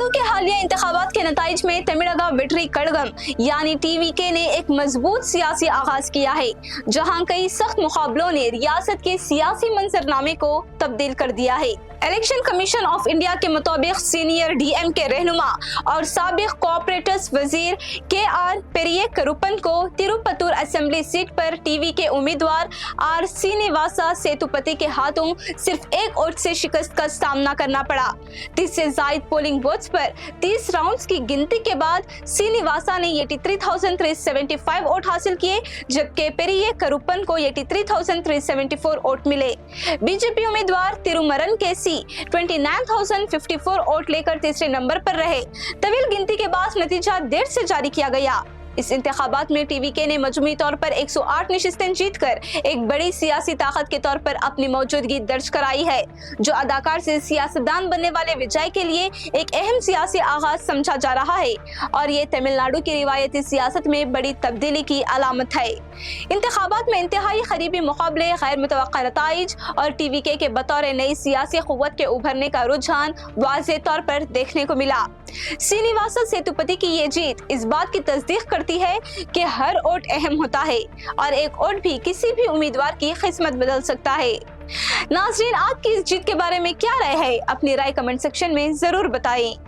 के हालिया इंतखाबात के नताइज में तमिळगा वेट्री कड़गम यानी टीवीके ने एक मजबूत सियासी आगाज किया है, जहां कई सख्त मुकाबलों ने रियासत के सियासी मंजरनामे को तब्दील कर दिया है। इलेक्शन कमीशन ऑफ इंडिया के मुताबिक सीनियर डीएमके रहनुमा और साबिक कोऑपरेटिव्स वजीर के.आर. पेरिये करुपन को तिरुपतुर असेंबली सीट पर टीवी के उम्मीदवार आर श्रीनिवासा सेतुपति के हाथों सिर्फ एक वोट से शिकस्त का सामना करना पड़ा। 30 से जायद पोलिंग बूथ्स पर 30 राउंड्स की गिनती के बाद श्रीनिवासा ने 83,375 वोट हासिल किए, जबकि पेरिये करुपन को 83,374 वोट मिले। बीजेपी उम्मीदवार तिरुमरन के 29,054 वोट लेकर तीसरे नंबर पर रहे। तवील गिनती के बाद नतीजा देर से जारी किया गया। इस इंतखाबात में टीवीके ने मजमूई तौर पर 108 नशिस्तें जीतकर एक बड़ी सियासी ताकत के तौर पर अपनी मौजूदगी दर्ज कराई है, जो अदाकार से सियासतदान बनने वाले विजय के लिए एक अहम सियासी आगाज समझा जा रहा है और ये तमिलनाडु की रिवायती सियासत में बड़ी तब्दीली की अलामत है। इंतखाबात में इंतहाई करीबी मुकाबले, गैर मुतवक्का नताइज और टीवीके के बतौर नई सियासी कुव्वत के उभरने का रुझान वाज़ेह तौर पर देखने को मिला। श्रीनिवासा सेतुपति की ये जीत इस बात की तस्दीक करती है कि हर वोट अहम होता है और एक वोट भी किसी भी उम्मीदवार की किस्मत बदल सकता है। नाज़रीन, आपकी इस जीत के बारे में क्या राय है? अपनी राय कमेंट सेक्शन में जरूर बताएं।